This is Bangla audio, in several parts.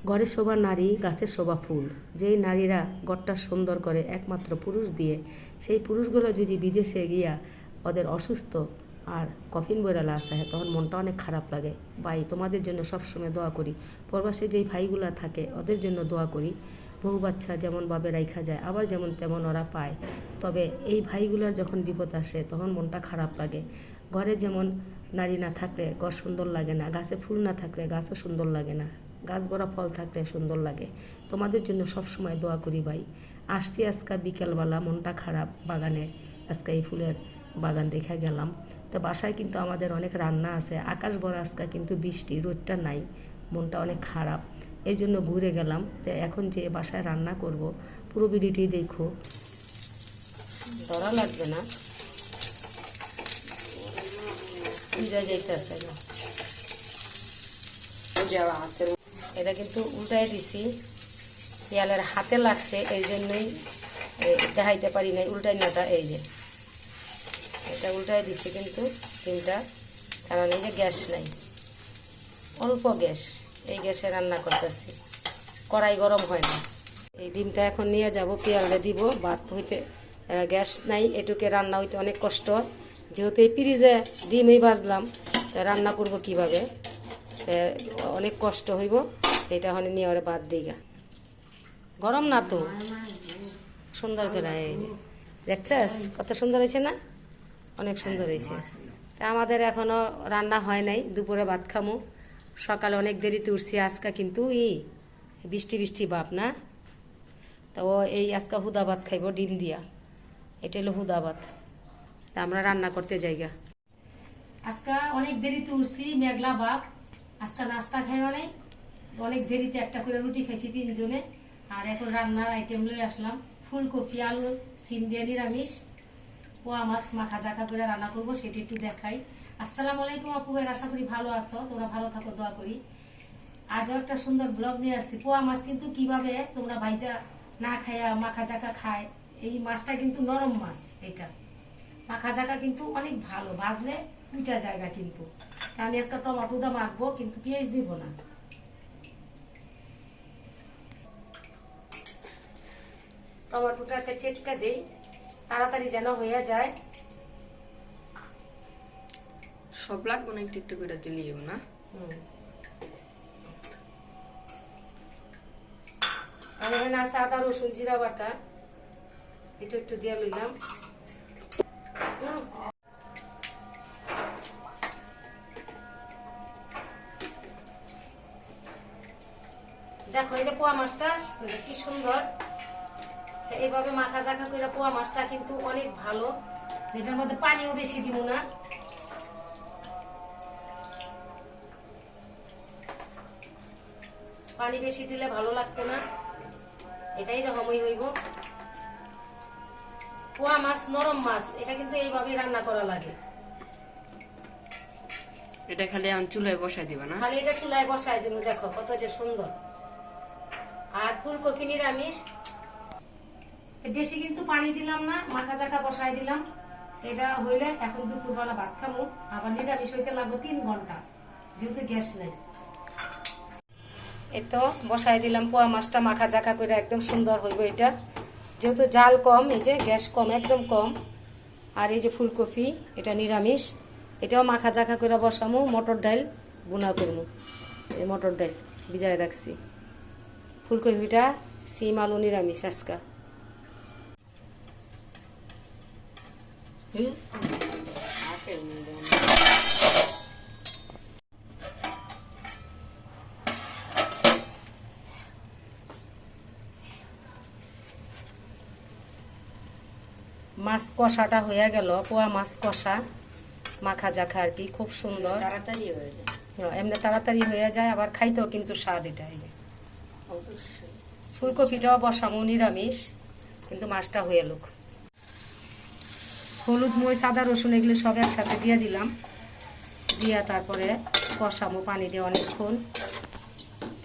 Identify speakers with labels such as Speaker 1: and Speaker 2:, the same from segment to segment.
Speaker 1: ঘরের শোভা নারী, গাছের শোভা ফুল। যেই নারীরা ঘরটা সুন্দর করে একমাত্র পুরুষ দিয়ে, সেই পুরুষগুলো যদি বিদেশে গিয়া ওদের অসুস্থ আর কফিন বইরা লাশ আহে, তখন মনটা অনেক খারাপ লাগে। ভাই, তোমাদের জন্য সবসময় দোয়া করি। প্রবাসে যেই ভাইগুলা থাকে ওদের জন্য দোয়া করি। বহু বাচ্চা যেমনভাবে রাইখা যায়, আবার যেমন তেমন ওরা পায়। তবে এই ভাইগুলার যখন বিপদ আসে তখন মনটা খারাপ লাগে। ঘরে যেমন নারী না থাকলে ঘর সুন্দর লাগে না, গাছে ফুল না থাকলে গাছও সুন্দর লাগে না, গাছ ভরা ফল থাকলে সুন্দর লাগে। তোমাদের জন্য সব সময় দোয়া করি ভাই। আসছি আজকে বিকেলবেলা, মনটা খারাপ, বাগানে আজকে এই ফুলের বাগান দেখে গেলাম। তো বাসায় কিন্তু আমাদের অনেক রান্না আছে, আকাশ ভরা আজকে কিন্তু বৃষ্টি, রোদটা নাই, মনটা অনেক খারাপ, এই জন্য ঘুরে গেলাম। তো এখন যে বাসায় রান্না করব, পুরো ভিডিওটি দেখো, ধরা লাগবে না, বুঝা যাইতেছে না। এটা কিন্তু উল্টাই দিছি, পিয়ালের হাতে লাগছে, এই জন্যই দেখাইতে পারি নাই উল্টাই নাটা। এই যে এটা উল্টাই দিছি কিন্তু ডিমটা, কারণ এই যে গ্যাস নাই, অল্প গ্যাস, এই গ্যাসে রান্না করতেছি, কড়াই গরম হয় না। এই ডিমটা এখন নিয়ে যাব, পিয়ালে দিব, ভাত হইতে গ্যাস নাই, এটুকে রান্না হইতে অনেক কষ্ট। যেহেতু এই ফ্রিজে ডিমই বাজলাম, রান্না করব কিভাবে, অনেক কষ্ট হইব। এটা হলে নিয়ে ওরা বাদ দিই গা, গরম না তো, সুন্দর করে। এই যে দেখছিস কত সুন্দর হয়েছে না, অনেক সুন্দর হয়েছে। তা আমাদের এখনও রান্না হয় নাই, দুপুরে ভাত খামু। সকালে অনেক দেরিতে উঠছি আজকে, কিন্তু বৃষ্টি বৃষ্টি ভাব না, তো এই আজকে হুদা ভাত খাইব ডিম দিয়া, এটা হলো হুদা ভাত। তা আমরা রান্না করতে যাইগা। আজকে অনেক দেরিতে উঠছি, মেঘলা ভাব, আজকে নাস্তা খাইও নাই, অনেক দেরিতে একটা করে রুটি খাইছি তিনজনে। আর এখন রান্নার আইটেম লই আসলাম, ফুলকপি, আলু, সিম দিয়ে নিরামিষ, পোয়া মাছ মাখা জাখা করে রান্না করবো, সেটি একটু দেখাই। আসসালামু আলাইকুম আপু, আশা করি ভালো আছো, তোমরা ভালো থাকো, দোয়া করি। আজও একটা সুন্দর ব্লগ নিয়ে আসছি। পোয়া মাছ কিন্তু কিভাবে তোমরা ভাইজা না খাইয়া মাখা জাখা খায়, এই মাছটা কিন্তু নরম মাছ, এটা মাখা জাখা কিন্তু অনেক ভালো, ভাজলে দুইটা জায়গা। কিন্তু আমি আজকে টমেটো দা মাখবো, কিন্তু পেঁয়াজ দিব না। টমেটোটা একটা চেটকা দেই, তাড়াতাড়ি যেন হয়ে যায়।
Speaker 2: সব লাগবে না, একটু একটু করে দিলিও না।
Speaker 1: আর এখানে আছে আদা রসুন জিরা বাটা, একটু একটু দিয়ে লইলাম। দেখো এই যে পোয়া মাছটা কি সুন্দর, এইভাবে মাখা জাখা করে পোয়া মাছটা কিন্তু অনেক ভালো। এটার মধ্যে পানিও বেশি দিব না, পানি বেশি দিলে ভালো লাগতো না, এটাই রকমই হইব। পোয়া মাছ নরম মাছ, এটা কিন্তু এইভাবে রান্না করা লাগে।
Speaker 2: এটা খালি এখন চুলায় বসাই দিবা না?
Speaker 1: খালি এটা চুলায় বসাই দিব, দেখো কত যে সুন্দর। আর ফুলকপি নিরামিষ, বেশি কিন্তু পানি দিলাম না, মাখা জাখা বসাই দিলাম। এটা হইলে এখন দুপুরবেলা ভাত খামু, আবার নিরামিষ হইতে লাগবে 3 ঘন্টা, যেহেতু গ্যাস নেই। এই তো বসাই দিলাম পোয়া মাছটা, মাখা জাখা করে একদম সুন্দর হইব এটা, যেহেতু জাল কম, এই যে গ্যাস কম, একদম কম। আর এই যে ফুলকপি, এটা নিরামিষ, এটাও মাখা জাখা করে বসামু। মটর ডাল বুনা করবো, এই মটর ডাল ভিজায় রাখছি। ফুলকপিটা সিম আলু নিরামিষ আজকা। মাছ কষাটা হয়ে গেল, পোয়া মাছ কষা মাখা জাখা আর কি, খুব সুন্দর,
Speaker 2: তাড়াতাড়ি হয়ে যায়।
Speaker 1: এমনি তাড়াতাড়ি হয়ে যায়, আবার খাইতেও কিন্তু স্বাদ এটা। এই যে ফুলকপিটাও বসামো নিরামিষ, কিন্তু মাছটা হয়ে লোক। হলুদ, মরিচ, আদা রসুন এগুলো সব একসাথে দিয়ে দিলাম, দিয়া তারপরে কষামো পানি দিয়ে অনেকক্ষণ।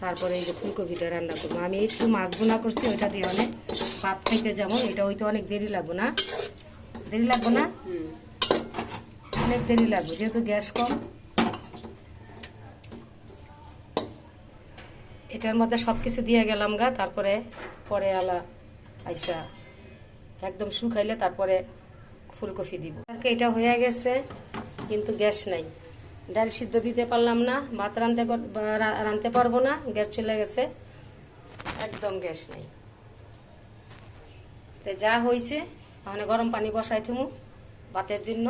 Speaker 1: তারপরে এই যে ফুলকপিটা রান্না করবো। আমি একটু মাছ বোনা করছি, ওইটা দিয়ে অনেক ভাত খাইতে যাবো। এটা হইতে অনেক দেরি লাগবো না, দেরি লাগবো না, অনেক দেরি লাগবে, যেহেতু গ্যাস কম। এটার মধ্যে সব কিছু দিয়ে গেলাম গা, তারপরে পরে আলা আইসা একদম শুকাইলে তারপরে ফুলকপি দিব। এটা হয়ে গেছে কিন্তু গ্যাস নাই, ডাল সিদ্ধ দিতে পারলাম না, ভাত রাঁধতে পারবো না, গ্যাস চলে গেছে, একদম গ্যাস নাই। তো যা হয়েছে, ওখানে গরম পানি বসাই থুমু ভাতের জন্য।